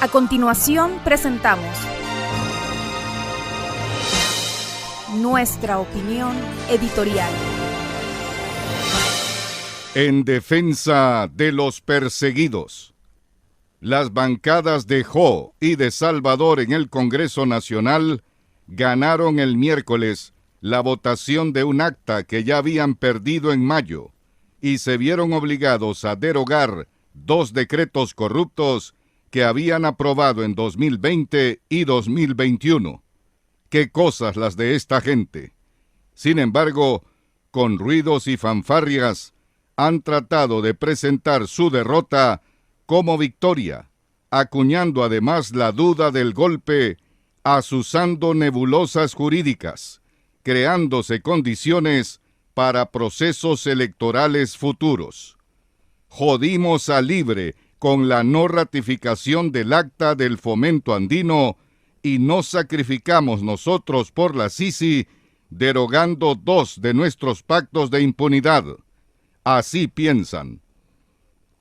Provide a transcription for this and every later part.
A continuación presentamos nuestra opinión editorial. En defensa de los perseguidos. Las bancadas de Jo y de Salvador en el Congreso Nacional ganaron el miércoles la votación de un acta que ya habían perdido en mayo y se vieron obligados a derogar 2 decretos corruptos que habían aprobado en 2020 y 2021. ¡Qué cosas las de esta gente! Sin embargo, con ruidos y fanfarrias, han tratado de presentar su derrota como victoria, acuñando además la duda del golpe, azuzando nebulosas jurídicas, creándose condiciones para procesos electorales futuros. Jodimos a Libre con la no ratificación del acta del Fomento Andino y nos sacrificamos nosotros por la Sisi, derogando 2 de nuestros pactos de impunidad. Así piensan.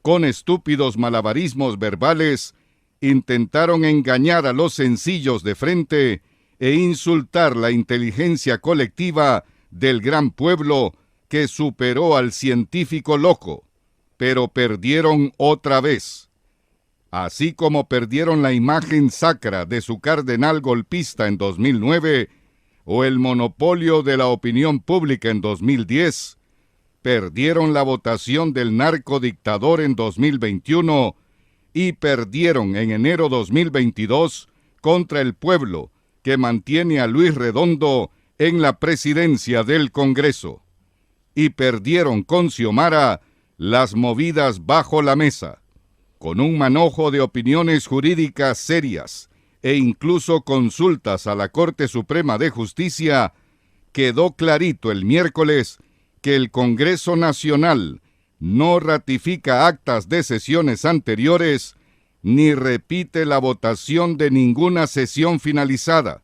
Con estúpidos malabarismos verbales, intentaron engañar a los sencillos de frente e insultar la inteligencia colectiva del gran pueblo que superó al científico loco, pero perdieron otra vez. Así como perdieron la imagen sacra de su cardenal golpista en 2009 o el monopolio de la opinión pública en 2010, perdieron la votación del narcodictador en 2021 y perdieron en enero 2022 contra el pueblo que mantiene a Luis Redondo en la presidencia del Congreso. Y perdieron con Xiomara las movidas bajo la mesa. Con un manojo de opiniones jurídicas serias e incluso consultas a la Corte Suprema de Justicia, quedó clarito el miércoles que el Congreso Nacional no ratifica actas de sesiones anteriores ni repite la votación de ninguna sesión finalizada.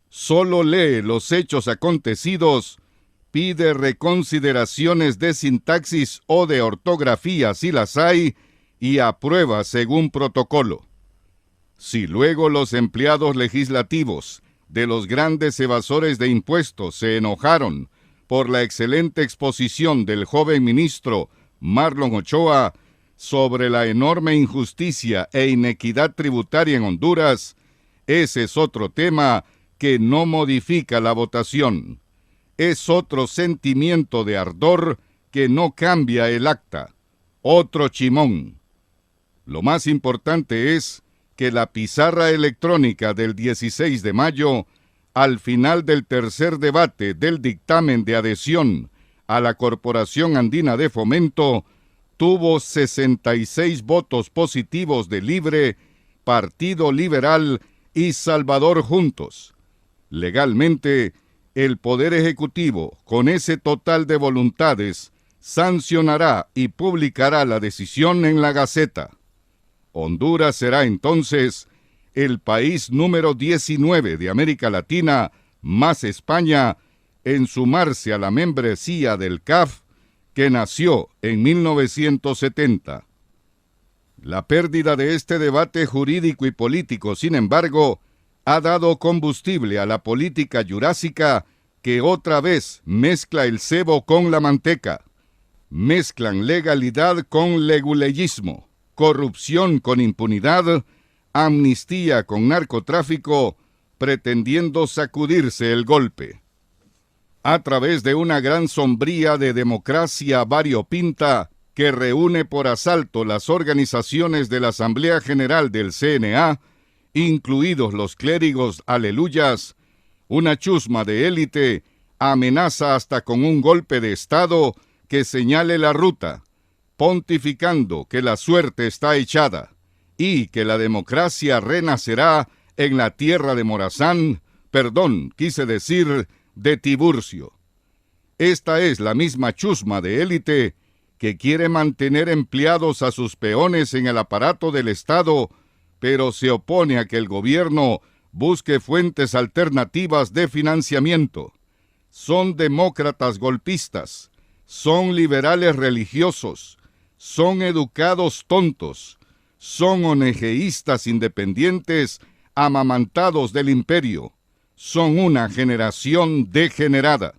Solo lee los hechos acontecidos, pide reconsideraciones de sintaxis o de ortografía si las hay y aprueba según protocolo. Si luego los empleados legislativos de los grandes evasores de impuestos se enojaron por la excelente exposición del joven ministro Marlon Ochoa sobre la enorme injusticia e inequidad tributaria en Honduras, ese es otro tema que no modifica la votación. Es otro sentimiento de ardor que no cambia el acta. Otro chimón. Lo más importante es que la pizarra electrónica del 16 de mayo, al final del tercer debate del dictamen de adhesión a la Corporación Andina de Fomento, tuvo 66 votos positivos de Libre, Partido Liberal y Salvador juntos. Legalmente, el Poder Ejecutivo, con ese total de voluntades, sancionará y publicará la decisión en la Gaceta. Honduras será entonces el país número 19 de América Latina, más España, en sumarse a la membresía del CAF, que nació en 1970. La pérdida de este debate jurídico y político, sin embargo, ha dado combustible a la política jurásica que otra vez mezcla el cebo con la manteca. Mezclan legalidad con leguleyismo, corrupción con impunidad, amnistía con narcotráfico, pretendiendo sacudirse el golpe. A través de una gran sombría de democracia variopinta que reúne por asalto las organizaciones de la Asamblea General del CNA, incluidos los clérigos aleluyas, una chusma de élite amenaza hasta con un golpe de Estado que señale la ruta, pontificando que la suerte está echada y que la democracia renacerá en la tierra de Morazán, de Tiburcio. Esta es la misma chusma de élite que quiere mantener empleados a sus peones en el aparato del Estado, pero se opone a que el gobierno busque fuentes alternativas de financiamiento. Son demócratas golpistas, son liberales religiosos, son educados tontos, son ONGistas independientes amamantados del imperio. Son una generación degenerada.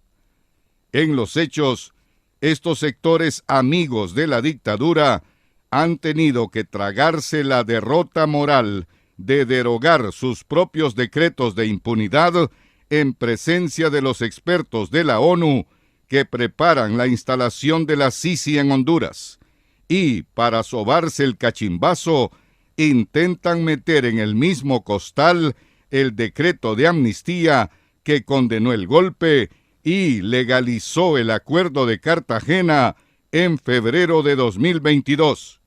En los hechos, estos sectores amigos de la dictadura han tenido que tragarse la derrota moral de derogar sus propios decretos de impunidad en presencia de los expertos de la ONU que preparan la instalación de la Sisi en Honduras y, para sobarse el cachimbazo, intentan meter en el mismo costal el decreto de amnistía que condenó el golpe y legalizó el Acuerdo de Cartagena en febrero de 2022.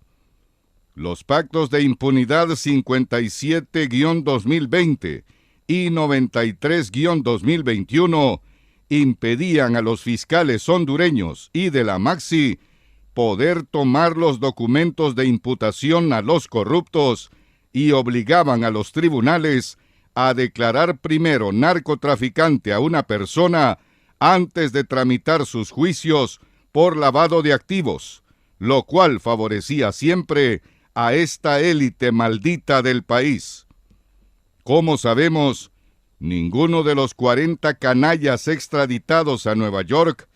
Los pactos de impunidad 57-2020 y 93-2021 impedían a los fiscales hondureños y de la Maxi poder tomar los documentos de imputación a los corruptos y obligaban a los tribunales a declarar primero narcotraficante a una persona antes de tramitar sus juicios por lavado de activos, lo cual favorecía siempre a esta élite maldita del país. Como sabemos, ninguno de los 40 canallas extraditados a Nueva York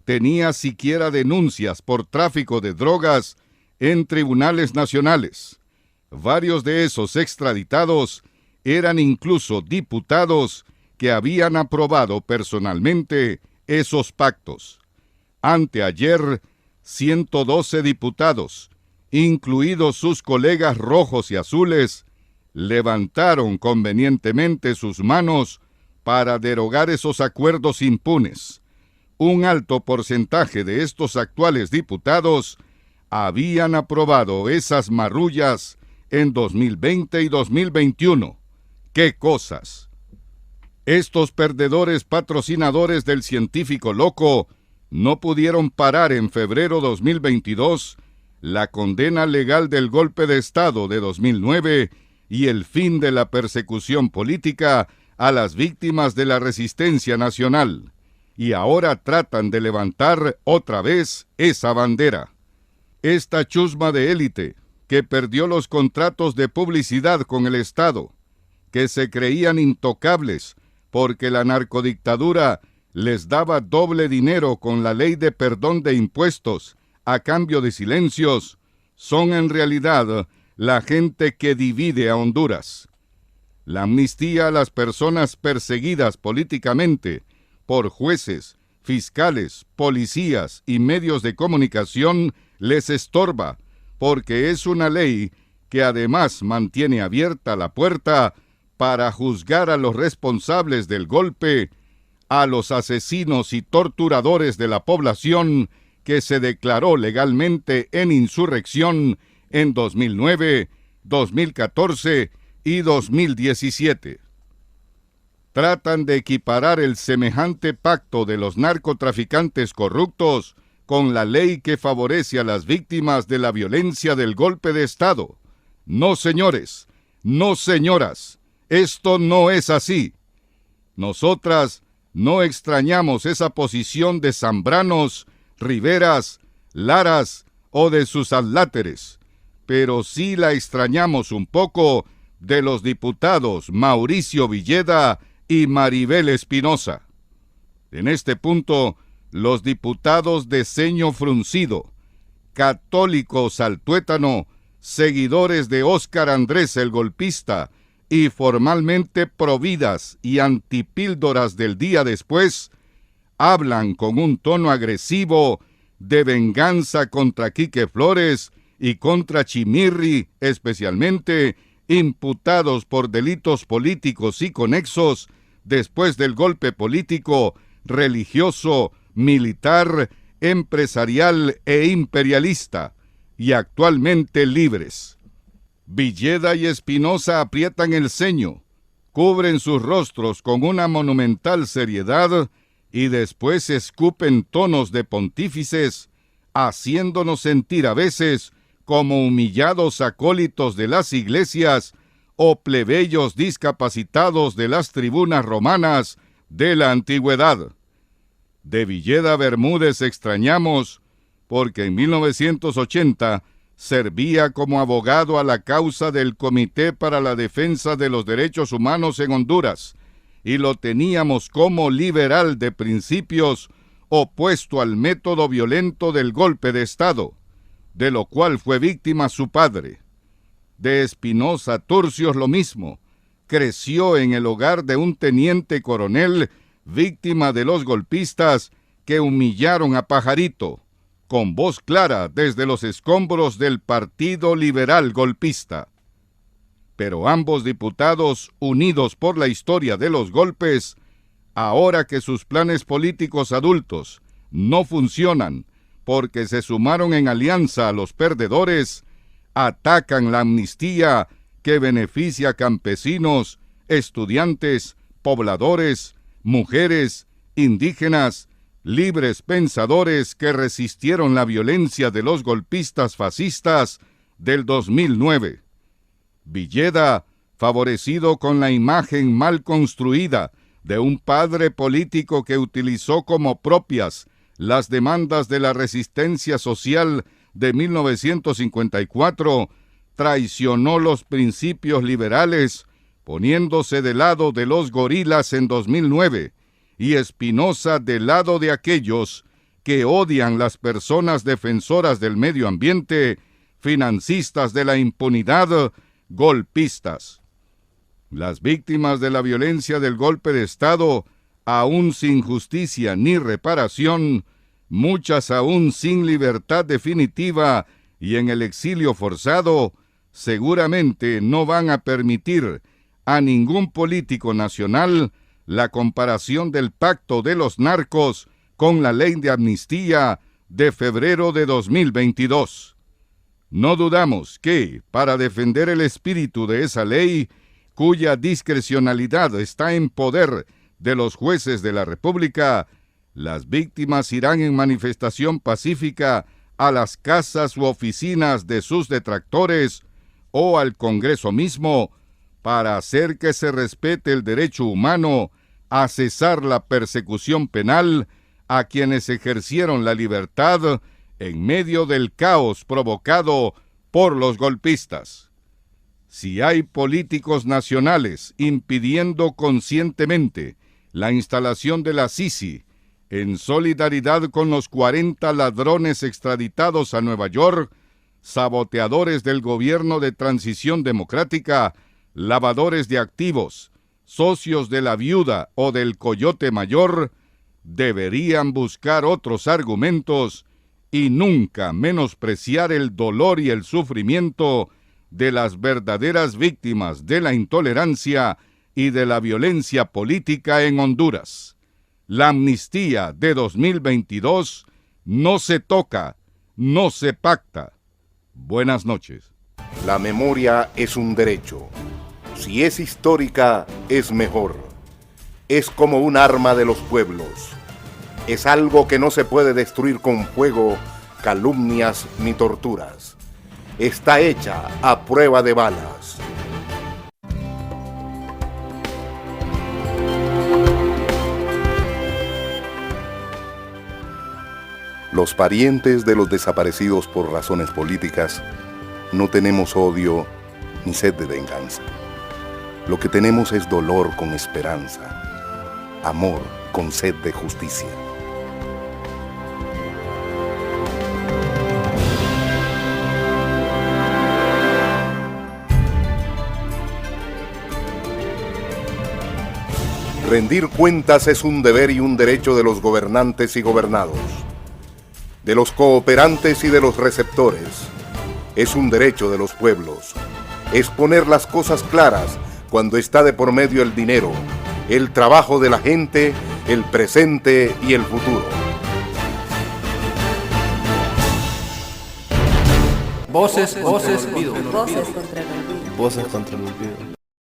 tenía siquiera denuncias por tráfico de drogas en tribunales nacionales. Varios de esos extraditados eran incluso diputados que habían aprobado personalmente esos pactos. Anteayer, 112 diputados, incluidos sus colegas rojos y azules, levantaron convenientemente sus manos para derogar esos acuerdos impunes. Un alto porcentaje de estos actuales diputados habían aprobado esas marrullas en 2020 y 2021. ¡Qué cosas! Estos perdedores patrocinadores del científico loco no pudieron parar en febrero 2022 la condena legal del golpe de Estado de 2009 y el fin de la persecución política a las víctimas de la resistencia nacional. Y ahora tratan de levantar otra vez esa bandera. Esta chusma de élite, que perdió los contratos de publicidad con el Estado, que se creían intocables porque la narcodictadura les daba doble dinero con la ley de perdón de impuestos a cambio de silencios, son en realidad la gente que divide a Honduras. La amnistía a las personas perseguidas políticamente por jueces, fiscales, policías y medios de comunicación les estorba, porque es una ley que además mantiene abierta la puerta para juzgar a los responsables del golpe, a los asesinos y torturadores de la población que se declaró legalmente en insurrección en 2009, 2014 y 2017. Tratan de equiparar el semejante pacto de los narcotraficantes corruptos con la ley que favorece a las víctimas de la violencia del golpe de Estado. No, señores, no, señoras, esto no es así. Nosotras no extrañamos esa posición de Zambranos, Riveras, Laras o de sus adláteres, pero sí la extrañamos un poco de los diputados Mauricio Villeda y Maribel Espinosa. En este punto, los diputados de ceño fruncido, católicos al tuétano, seguidores de Óscar Andrés el golpista y formalmente providas y antipíldoras del día después, hablan con un tono agresivo de venganza contra Quique Flores y contra Chimirri, especialmente imputados por delitos políticos y conexos después del golpe político, religioso, militar, empresarial e imperialista, y actualmente libres. Villeda y Espinosa aprietan el ceño, cubren sus rostros con una monumental seriedad y después escupen tonos de pontífices, haciéndonos sentir a veces como humillados acólitos de las iglesias o plebeyos discapacitados de las tribunas romanas de la antigüedad. De Villeda Bermúdez extrañamos porque en 1980 servía como abogado a la causa del Comité para la Defensa de los Derechos Humanos en Honduras, y lo teníamos como liberal de principios, opuesto al método violento del golpe de Estado, de lo cual fue víctima su padre. De Espinosa Turcios lo mismo, creció en el hogar de un teniente coronel, víctima de los golpistas que humillaron a Pajarito, con voz clara desde los escombros del Partido Liberal Golpista. Pero ambos diputados, unidos por la historia de los golpes, ahora que sus planes políticos adultos no funcionan porque se sumaron en alianza a los perdedores, atacan la amnistía que beneficia a campesinos, estudiantes, pobladores, mujeres, indígenas, libres pensadores que resistieron la violencia de los golpistas fascistas del 2009. Villeda, favorecido con la imagen mal construida de un padre político que utilizó como propias las demandas de la resistencia social de 1954, traicionó los principios liberales, poniéndose del lado de los gorilas en 2009, y Espinosa del lado de aquellos que odian las personas defensoras del medio ambiente, financistas de la impunidad, golpistas. Las víctimas de la violencia del golpe de Estado, aún sin justicia ni reparación, muchas aún sin libertad definitiva y en el exilio forzado, seguramente no van a permitir a ningún político nacional la comparación del pacto de los narcos con la ley de amnistía de febrero de 2022. No dudamos que, para defender el espíritu de esa ley, cuya discrecionalidad está en poder de los jueces de la República, las víctimas irán en manifestación pacífica a las casas u oficinas de sus detractores o al Congreso mismo para hacer que se respete el derecho humano a cesar la persecución penal a quienes ejercieron la libertad en medio del caos provocado por los golpistas. Si hay políticos nacionales impidiendo conscientemente la instalación de la Sisi en solidaridad con los 40 ladrones extraditados a Nueva York, saboteadores del gobierno de transición democrática, lavadores de activos, socios de la Viuda o del Coyote Mayor, deberían buscar otros argumentos y nunca menospreciar el dolor y el sufrimiento de las verdaderas víctimas de la intolerancia y de la violencia política en Honduras. La amnistía de 2022 no se toca, no se pacta. Buenas noches. La memoria es un derecho. Si es histórica, es mejor. Es como un arma de los pueblos. Es algo que no se puede destruir con fuego, calumnias ni torturas. Está hecha a prueba de balas. Los parientes de los desaparecidos por razones políticas no tenemos odio ni sed de venganza. Lo que tenemos es dolor con esperanza, amor con sed de justicia. Rendir cuentas es un deber y un derecho de los gobernantes y gobernados, de los cooperantes y de los receptores. Es un derecho de los pueblos. Es poner las cosas claras cuando está de por medio el dinero, el trabajo de la gente, el presente y el futuro. Voces contra el olvido. Voces contra el olvido.